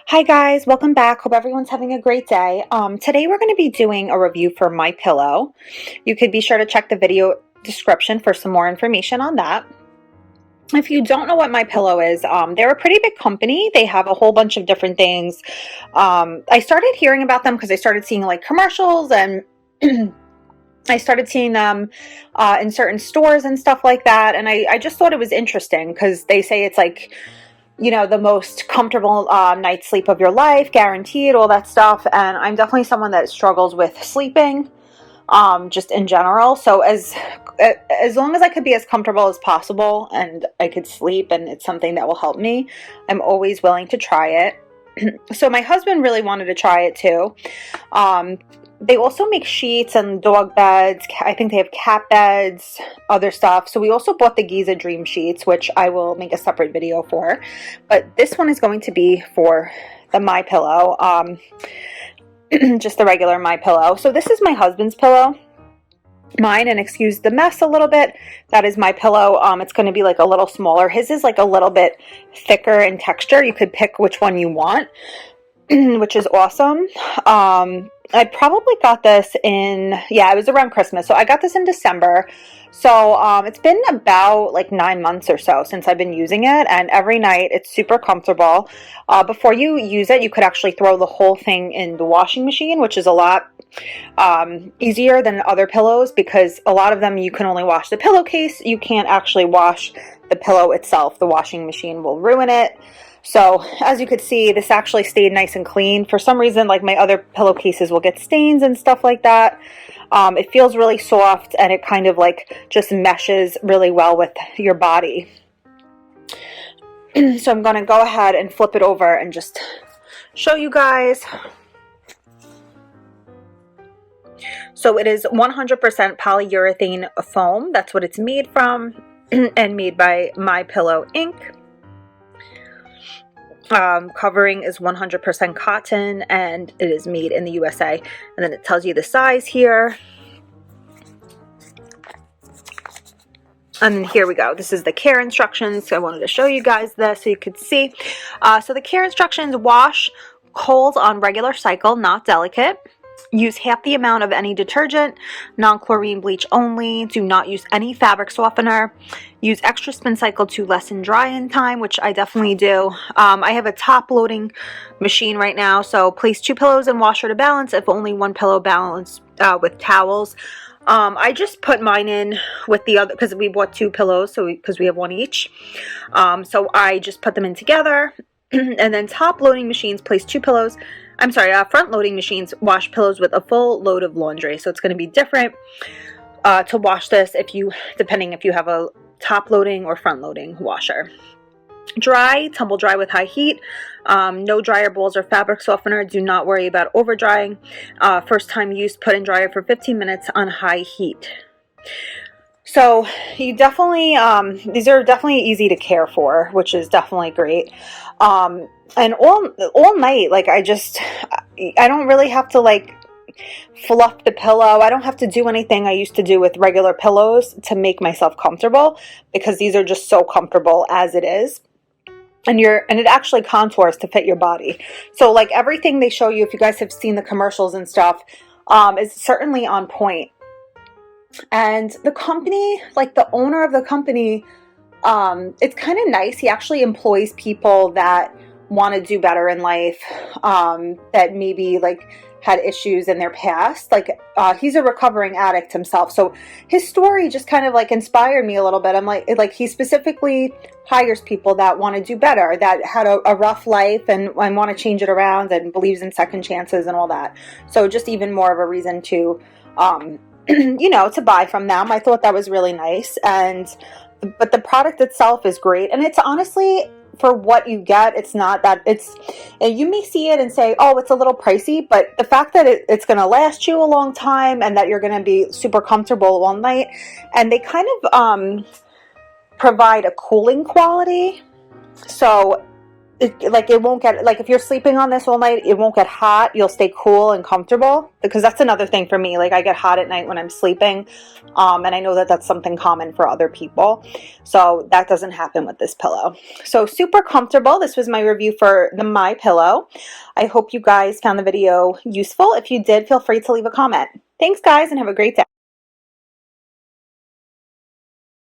Hi guys, welcome back. Hope everyone's having a great day. Today we're going to be doing a review for MyPillow. You could be sure to check the video description for some more information on that. If you don't know what MyPillow is, they're a pretty big company. They have a whole bunch of different things. I started hearing about them because I started seeing like commercials and I started seeing them in certain stores and stuff like that. And I just thought it was interesting because they say it's like, you know, the most comfortable night's sleep of your life, guaranteed, all that stuff. And I'm definitely someone that struggles with sleeping, just in general. So as long as I could be as comfortable as possible and I could sleep and it's something that will help me, I'm always willing to try it. So my husband really wanted to try it too. They also make sheets and dog beds. I think they have cat beds, other stuff. So we also bought the Giza Dream Sheets, which I will make a separate video for. But this one is going to be for the MyPillow, just the regular MyPillow. So this is my husband's pillow. Mine, and excuse the mess a little bit, that is MyPillow. It's going to be like a little smaller. His is like a little bit thicker in texture. You could pick which one you want, which is awesome. I probably got this in, yeah, it was around Christmas. So I got this in December. So it's been about like 9 months or so since I've been using it. And every night it's super comfortable. Before you use it, you could actually throw the whole thing in the washing machine, which is a lot easier than other pillows because a lot of them you can only wash the pillowcase. You can't actually wash the pillow itself. The washing machine will ruin it. So as you could see, this actually stayed nice and clean. For some reason, like my other pillowcases will get stains and stuff like that. It feels really soft and it kind of like just meshes really well with your body. So I'm going to go ahead and flip it over and just show you guys. So it is 100% polyurethane foam. That's what it's made from and made by MyPillow Inc. Covering is 100% cotton and it is made in the USA. And then it tells you the size here. And then here we go. This is the care instructions. So I wanted to show you guys this so you could see. So the care instructions: wash cold on regular cycle, not delicate. Use half the amount of any detergent, non-chlorine bleach only. Do not use any fabric softener. Use extra spin cycle to lessen dry-in time, which I definitely do. I have a top-loading machine right now, so place 2 pillows in washer to balance if only 1 pillow balance with towels. I just put mine in with the other because we bought 2 pillows, so because we have 1 each. So I just put them in together. And then top-loading machines place 2 pillows. I'm sorry, front-loading machines wash pillows with a full load of laundry. So it's going to be different to wash this depending if you have a top-loading or front-loading washer. Dry, tumble dry with high heat. No dryer balls or fabric softener. Do not worry about over drying. First time use, put in dryer for 15 minutes on high heat. So you definitely, these are definitely easy to care for, which is definitely great. And all night, like I don't really have to like fluff the pillow. I don't have to do anything I used to do with regular pillows to make myself comfortable because these are just so comfortable as it is. And it actually contours to fit your body. So like everything they show you, if you guys have seen the commercials and stuff, is certainly on point. And the company, like the owner of the company, it's kind of nice. He actually employs people that want to do better in life, that maybe like had issues in their past. Like he's a recovering addict himself, so his story just kind of like inspired me a little bit. I'm like he specifically hires people that want to do better, that had a rough life and want to change it around, and believes in second chances and all that. So just even more of a reason to you know, to buy from them. I thought that was really nice. But the product itself is great, and it's honestly, for what you get, it's not that you may see it and say, oh, it's a little pricey, but the fact that it's going to last you a long time and that you're going to be super comfortable all night, and they kind of provide a cooling quality. So it won't get, like, if you're sleeping on this all night, it won't get hot. You'll stay cool and comfortable, because that's another thing for me. Like, I get hot at night when I'm sleeping, and I know that that's something common for other people, so that doesn't happen with this pillow. So super comfortable. This was my review for the MyPillow. I hope you guys found the video useful. If you did, feel free to leave a comment. Thanks, guys, and have a great day.